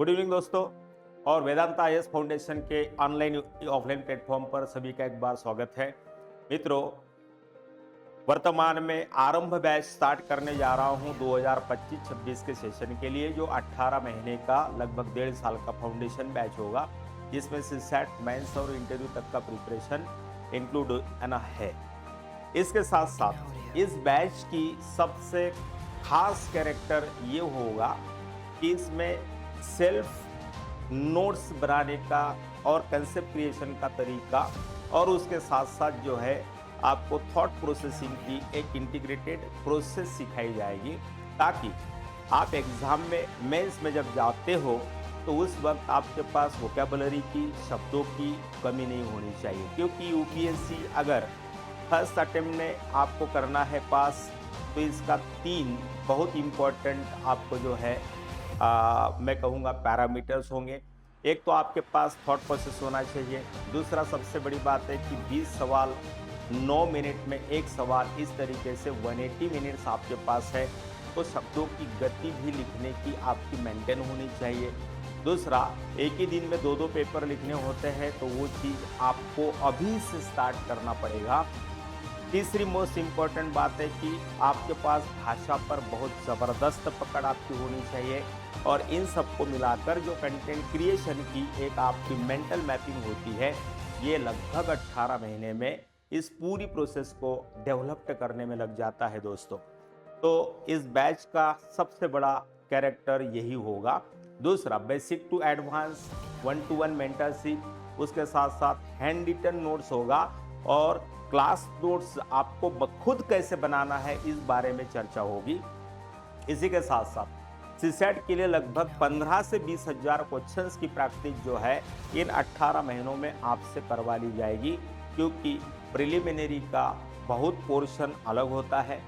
Good evening दोस्तों। और Vedanta IAS foundation के ऑनलाइन ऑफलाइन प्लेटफॉर्म पर सभी का एक बार स्वागत है। मित्रों, वर्तमान में आरंभ बैच स्टार्ट करने जा रहा हूं 2025-26 के सेशन के लिए, जो 18 महीने का लगभग 1.5 साल का फाउंडेशन बैच होगा, जिसमें सिसैट मेंस और इंटरव्यू तक का प्रिपरेशन इंक्लूड है। इसके साथ साथ इस बैच की सबसे खास कैरेक्टर ये होगा कि इसमें सेल्फ नोट्स बनाने का और कंसेप्ट क्रिएशन का तरीका, और उसके साथ साथ जो है आपको थॉट प्रोसेसिंग की एक इंटीग्रेटेड प्रोसेस सिखाई जाएगी, ताकि आप एग्जाम में मेंस में जब जाते हो तो उस वक्त आपके पास वोकैबुलरी की, शब्दों की कमी नहीं होनी चाहिए। क्योंकि यूपीएससी अगर फर्स्ट अटेम्प्ट में आपको करना है पास, तो इसका 3 बहुत इम्पोर्टेंट आपको जो है मैं कहूँगा पैरामीटर्स होंगे। एक तो आपके पास थॉट प्रोसेस होना चाहिए। दूसरा सबसे बड़ी बात है कि 20 सवाल 9 मिनट में एक सवाल, इस तरीके से 180 मिनट्स आपके पास है, तो शब्दों की गति भी लिखने की आपकी मेंटेन होनी चाहिए। दूसरा, एक ही दिन में 2-2 पेपर लिखने होते हैं, तो वो चीज़ आपको अभी से स्टार्ट करना पड़ेगा। तीसरी मोस्ट इम्पॉर्टेंट बात है कि आपके पास भाषा पर बहुत ज़बरदस्त पकड़ आपकी होनी चाहिए, और इन सबको मिलाकर जो कंटेंट क्रिएशन की एक आपकी मेंटल मैपिंग होती है, ये लगभग 18 महीने में इस पूरी प्रोसेस को डेवलप करने में लग जाता है दोस्तों। तो इस बैच का सबसे बड़ा कैरेक्टर यही होगा। दूसरा, basic to advance 1-to-1 mentorship, उसके साथ साथ हैंड रिटन नोट्स होगा, और क्लास नोट्स आपको खुद कैसे बनाना है इस बारे में चर्चा होगी। इसी के साथ साथ सीसैट के लिए लगभग 15 से 20 हज़ार क्वेश्चंस की प्रैक्टिस जो है इन 18 महीनों में आपसे करवा ली जाएगी, क्योंकि प्रिलिमिनरी का बहुत पोर्शन अलग होता है।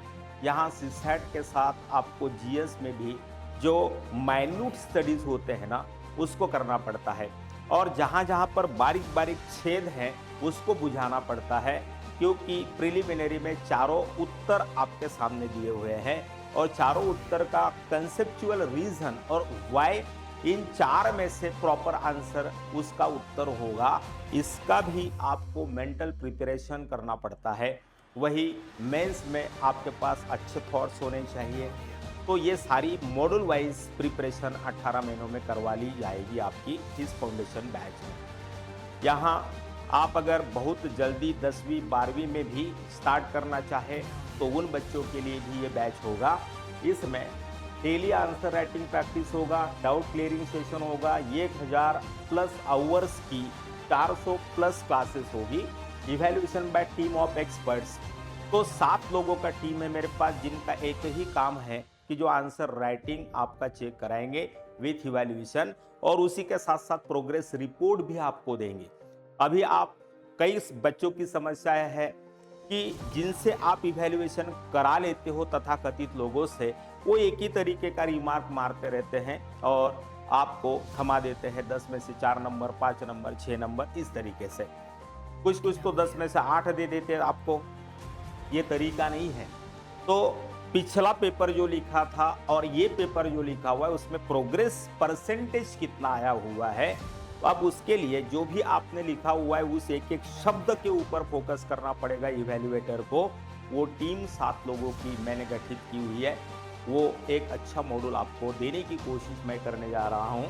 यहाँ सीसैट के साथ आपको जीएस में भी जो माइन्यूट स्टडीज होते हैं ना, उसको करना पड़ता है, और जहाँ जहाँ पर बारीक बारीक छेद हैं उसको बुझाना पड़ता है, क्योंकि प्रिलिमिनरी में चारों उत्तर आपके सामने दिए हुए हैं, और चारों उत्तर का कंसेप्चुअल रीजन और व्हाई, इन 4 में से प्रॉपर आंसर उसका उत्तर होगा। इसका भी आपको मेंटल प्रिपरेशन करना पड़ता है। वही मेंस में आपके पास अच्छे थॉट्स होने चाहिए। तो ये सारी मॉड्यूल वाइज प्रिपरेशन 18 महीनों में करवा ली जाएगी आपकी इस फाउंडेशन बैच में। यहाँ आप अगर बहुत जल्दी 10वीं 12वीं में भी स्टार्ट करना चाहे, तो उन बच्चों के लिए भी ये बैच होगा। इसमें डेली आंसर राइटिंग प्रैक्टिस होगा, डाउट क्लियरिंग सेशन होगा, 1000+ आवर्स की 400+ क्लासेस होगी, evaluation bye team of experts. तो 7 लोगों का टीम है मेरे पास, जिनका एक ही काम है कि जो आंसर राइटिंग आपका चेक कराएंगे विथ इवैल्यूएशन, और उसी के साथ साथ प्रोग्रेस रिपोर्ट भी आपको देंगे। अभी आप कई बच्चों की समस्या है कि जिनसे आप इवैल्यूएशन करा लेते हो तथाकथित लोगों से, वो एक ही तरीके का रिमार्क मारते रहते हैं और आपको थमा देते हैं। 10 में से 4 नंबर, 5 नंबर, 6 नंबर, इस तरीके से। कुछ तो 10 में से 8 दे देते हैं आपको। ये तरीका नहीं है। तो पिछला पेपर जो लिखा था और ये पेपर जो लिखा हुआ है, उसमें प्रोग्रेस परसेंटेज कितना आया हुआ है, अब उसके लिए जो भी आपने लिखा हुआ है उस एक एक शब्द के ऊपर फोकस करना पड़ेगा इवैल्यूएटर को। वो टीम 7 लोगों की मैंने गठित की हुई है, वो एक अच्छा मॉड्यूल आपको देने की कोशिश मैं करने जा रहा हूँ।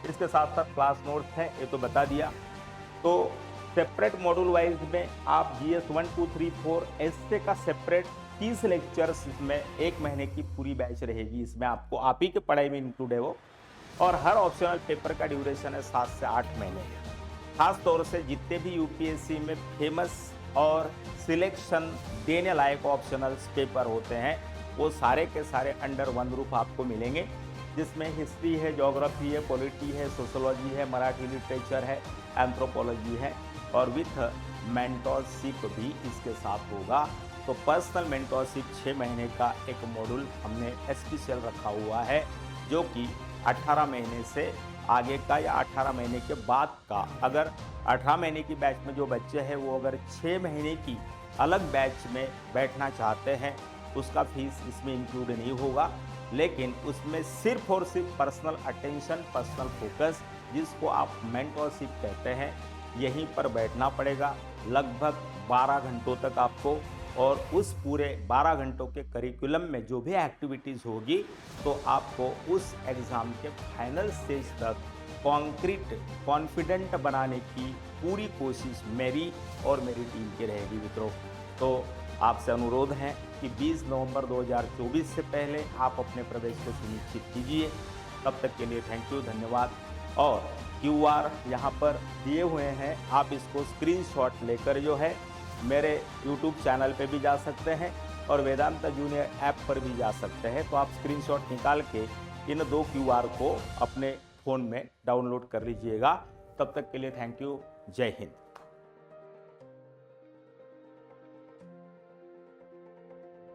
इसके साथ साथ क्लास नोट्स हैं, ये तो बता दिया। तो सेपरेट मॉड्यूल वाइज में आप जीएस 1, 2, 3, 4 ऐसे का सेपरेट 30 लेक्चर्स में 1 महीने की पूरी बैच रहेगी। इसमें आपको आप ही के पढ़ाई में इंक्लूड है वो, और हर ऑप्शनल पेपर का ड्यूरेशन है 7 से 8 महीने। खास तौर से जितने भी यूपीएससी में फेमस और सिलेक्शन देने लायक ऑप्शनल्स पेपर होते हैं, वो सारे के सारे अंडर वन रूफ आपको मिलेंगे, जिसमें हिस्ट्री है, ज्योग्राफी है, पॉलिटी है, सोशोलॉजी है, मराठी लिटरेचर है, एंथ्रोपोलॉजी है, और विथ मेंटरशिप भी इसके साथ होगा। तो पर्सनल मेंटरशिप 6 महीने का एक मॉड्यूल हमने स्पेशल रखा हुआ है, जो कि 18 महीने से आगे का या 18 महीने के बाद का। अगर 18 महीने की बैच में जो बच्चे हैं वो अगर 6 महीने की अलग बैच में बैठना चाहते हैं, उसका फीस इसमें इंक्लूड नहीं होगा। लेकिन उसमें सिर्फ और सिर्फ पर्सनल अटेंशन, पर्सनल फोकस, जिसको आप मेंटरशिप कहते हैं, यहीं पर बैठना पड़ेगा लगभग 12 घंटों तक आपको। और उस पूरे 12 घंटों के करिकुलम में जो भी एक्टिविटीज़ होगी तो आपको उस एग्ज़ाम के फाइनल स्टेज तक कॉन्फिडेंट बनाने की पूरी कोशिश मेरी और मेरी टीम की रहेगी मित्रों। तो आपसे अनुरोध है कि 20 नवंबर 2024 से पहले आप अपने प्रवेश को सुनिश्चित कीजिए। तब तक के लिए थैंक यू, धन्यवाद। और QR यहाँ पर दिए हुए हैं, आप इसको स्क्रीनशॉट लेकर जो है मेरे YouTube चैनल पे भी जा सकते हैं और वेदांता जूनियर ऐप पर भी जा सकते हैं। तो आप स्क्रीनशॉट निकाल के इन 2 QR को अपने फ़ोन में डाउनलोड कर लीजिएगा। तब तक के लिए थैंक यू, जय हिंद।